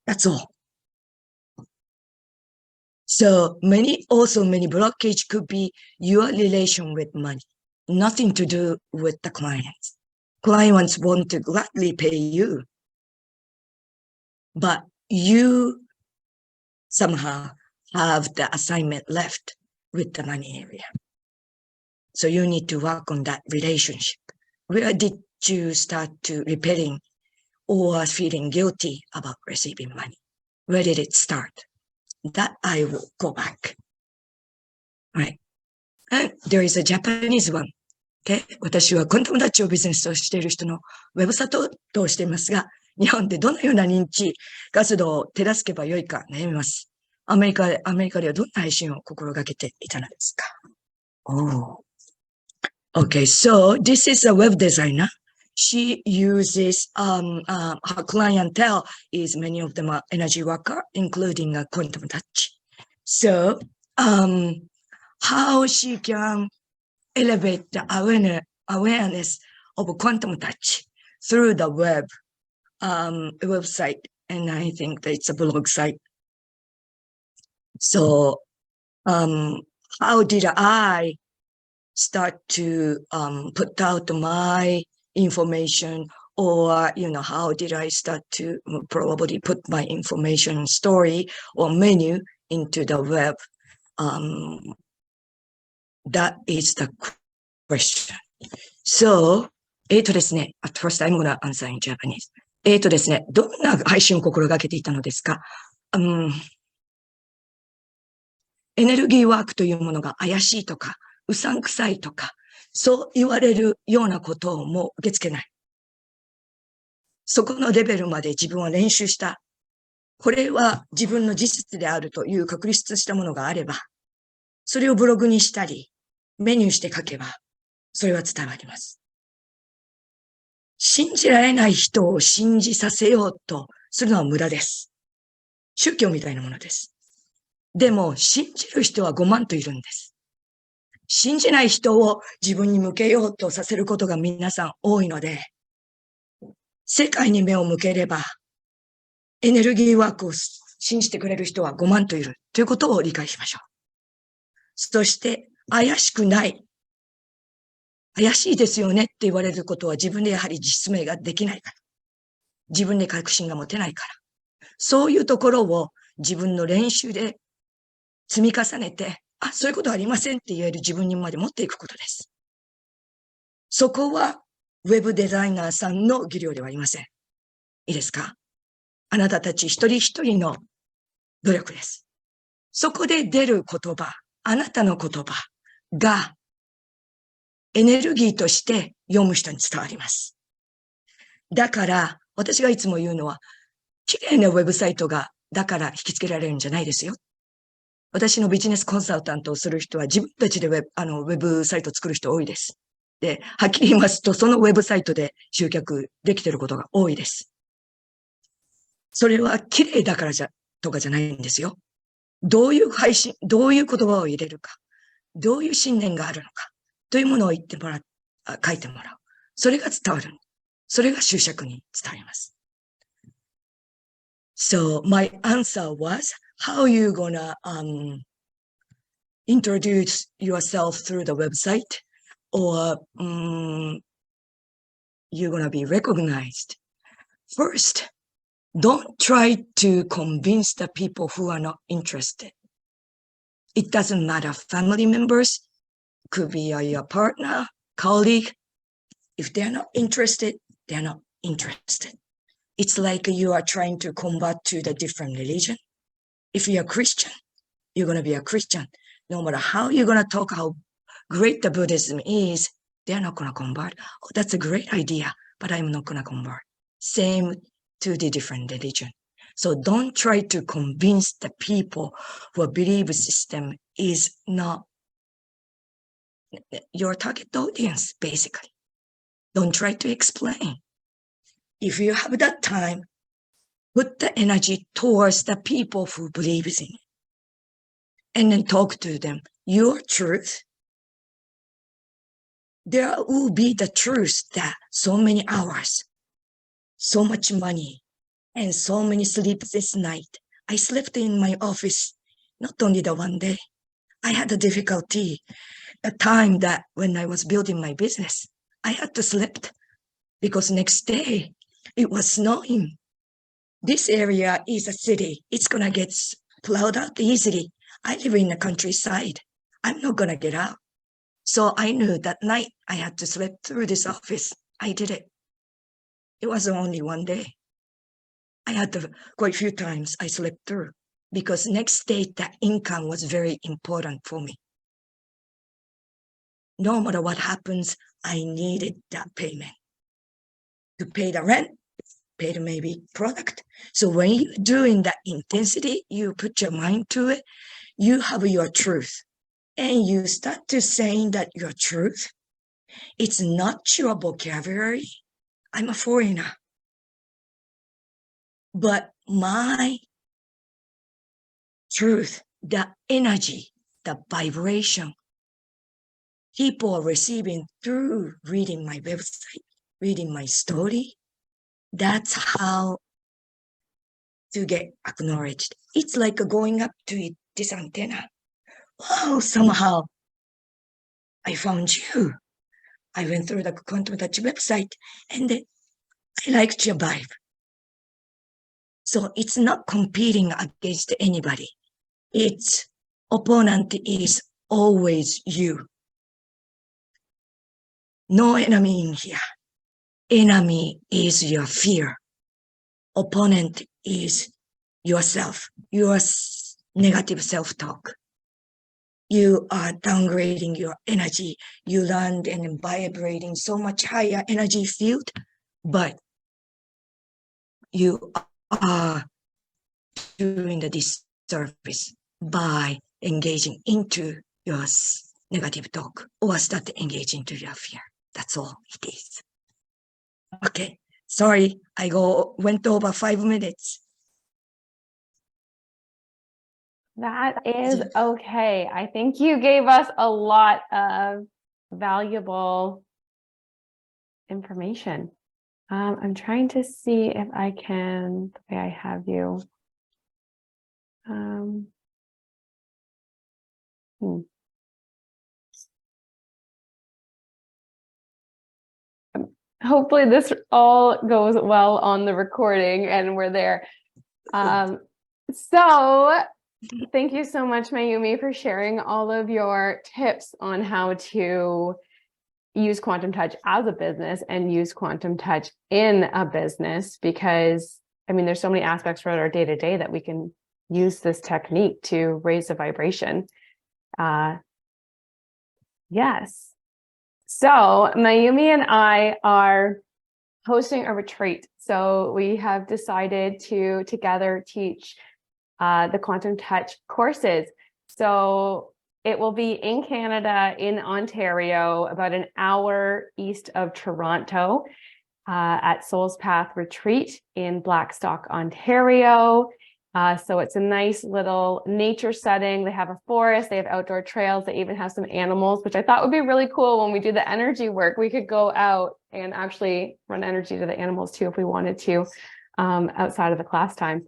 Speaker 2: That's all. So many blockage could be your relation with money, nothing to do with the clients. Clients want to gladly pay you, but you somehow have the assignment left with the money area. So you need to work on that relationship. Where did you start to repelling or feeling guilty about receiving money? Where did it start? That I will go back. Right. And there is a Japanese one. Okay? 私はコンタムタッチをビジネスとしている人のウェブサイトを通していますが、日本でどのような認知活動を手助けばよいか悩みます。アメリカではどんな配信を心がけていたのですか? Oh. Okay, so this is a web designer. She uses, her clientele is many of them are energy worker, including a quantum touch. So, how she can elevate the awareness of quantum touch through the website, and I think that it's a blog site. So, how did I start to put out my information, or how did I start to probably put my information story or menu into the web? That is the question. So, ですね。At first, I'm gonna answer in Japanese. ですね。どんな配信を心がけていたのですか?エネルギーワークというものが怪しいとか、うさんくさいとか、そう言われるようなことをもう受け付けない。そこのレベルまで自分は練習した。これは自分の事実であるという確立したものがあれば、それをブログにしたり、メニューして書けば、それは伝わります。信じられない人を信じさせようとするのは無駄です。宗教みたいなものです。でも、信じる人は5万といるんです。信じない人を自分に向けようとさせることが皆さん多いので、世界に目を向ければ、エネルギーワークを信じてくれる人は5万といるということを理解しましょう。そして、怪しくない。怪しいですよねって言われることは自分でやはり実名ができないから。自分で確信が持てないから。そういうところを自分の練習で積み重ねて、あ、そういうことはありませんって言える自分にまで持っていくことです。そこは、ウェブデザイナーさんの技量ではありません。いいですか？あなたたち一人一人の努力です。そこで出る言葉、あなたの言葉がエネルギーとして読む人に伝わります。だから、私がいつも言うのは、綺麗なウェブサイトが、だから引きつけられるんじゃないですよ。私のビジネスコンサルタントをする人は自分たちでウェブサイトを作る人多いです。で、はっきり言いますと、そのウェブサイトで集客できていることが多いです。それは綺麗だからとかじゃないんですよ。どういう配信、どういう言葉を入れるか、どういう信念があるのか、というものを言ってもらう、書いてもらう。それが伝わる。それが集客に伝わります。So my answer was, how you gonna introduce yourself through the website, or you're gonna be recognized. First, don't try to convince the people who are not interested. It doesn't matter. Family members, could be your partner, colleague. If they're not interested, they're not interested. It's like you are trying to convert to the different religion. If you're a Christian, you're going to be a Christian. No matter how you're going to talk, how great the Buddhism is, they're not going to convert. Oh, that's a great idea, but I'm not going to convert. Same to the different religion. So don't try to convince the people who belief system is not your target audience, basically. Don't try to explain. If you have that time, put the energy towards the people who believe in it. And then talk to them. Your truth. There will be the truth that so many hours, so much money, and so many sleepless night. I slept in my office, not only the one day. I had a difficulty, a time that when I was building my business, I had to sleep because next day it was snowing. This area is a city. It's going to get plowed out easily. I live in the countryside. I'm not going to get out. So I knew that night I had to sleep through this office. I did it. It was only one day. I had to, quite a few times I slept through because next day that income was very important for me. No matter what happens, I needed that payment to pay the rent, pay the maybe product. So when you're doing that intensity, you put your mind to it, you have your truth. And you start to saying that your truth, it's not your vocabulary. I'm a foreigner. But my truth, the energy, the vibration, people are receiving through reading my website, reading my story. That's how to get acknowledged. It's like going up to this antenna. Wow, somehow I found you. I went through the Quantum Touch website and I liked your vibe. So it's not competing against anybody. Its opponent is always you. No enemy in here. Enemy is your fear. Opponent is yourself, your negative self-talk. you are downgrading your energy. You land and vibrating so much higher energy field, but you are doing the disservice by engaging into your negative talk or start engaging into your fear. That's all it is. Okay, sorry, went over 5 minutes.
Speaker 1: That is okay. I think you gave us a lot of valuable information. I'm trying to see if I can, the way I have you. Hopefully this all goes well on the recording and we're there. So thank you so much, Mayumi, for sharing all of your tips on how to use quantum touch as a business and use quantum touch in a business, because I mean, there's so many aspects for our day-to-day that we can use this technique to raise the vibration. Yes. So Mayumi and I are hosting a retreat. So we have decided to together teach the quantum touch courses. So it will be in Canada, in Ontario, about an hour east of Toronto, at Soul's Path Retreat in Blackstock, Ontario. So it's a nice little nature setting. They have a forest, they have outdoor trails, they even have some animals, which I thought would be really cool. When we do the energy work, we could go out and actually run energy to the animals too, if we wanted to, outside of the class time.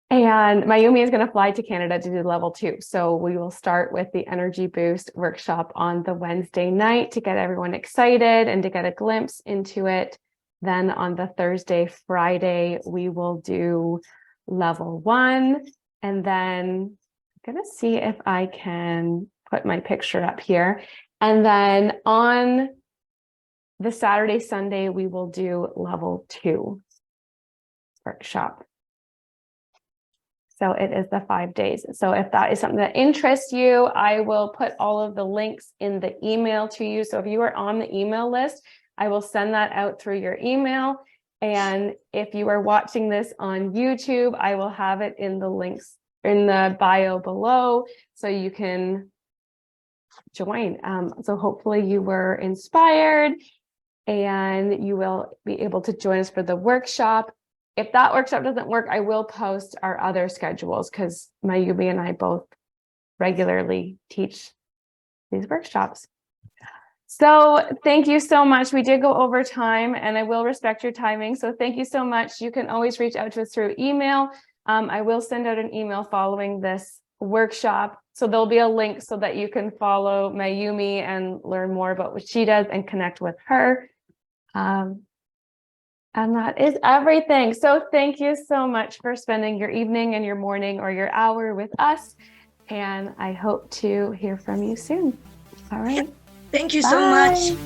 Speaker 1: And Mayumi is going to fly to Canada to do level 2. So we will start with the energy boost workshop on the Wednesday night to get everyone excited and to get a glimpse into it. Then on the Thursday, Friday, we will do level 1. And then I'm going to see if I can put my picture up here. And then on the Saturday, Sunday, we will do level 2 workshop. So it is the 5 days. So if that is something that interests you, I will put all of the links in the email to you. So if you are on the email list, I will send that out through your email. And if you are watching this on YouTube, I will have it in the links in the bio below, so you can join. So hopefully you were inspired and you will be able to join us for the workshop. If that workshop doesn't work, I will post our other schedules, because Mayumi and I both regularly teach these workshops. So thank you so much. We did go over time and I will respect your timing. So thank you so much. You can always reach out to us through email. I will send out an email following this workshop. So there'll be a link so that you can follow Mayumi and learn more about what she does and connect with her. And that is everything. So thank you so much for spending your evening and your morning or your hour with us. And I hope to hear from you soon. All right.
Speaker 2: Thank you
Speaker 1: Bye.
Speaker 2: so much.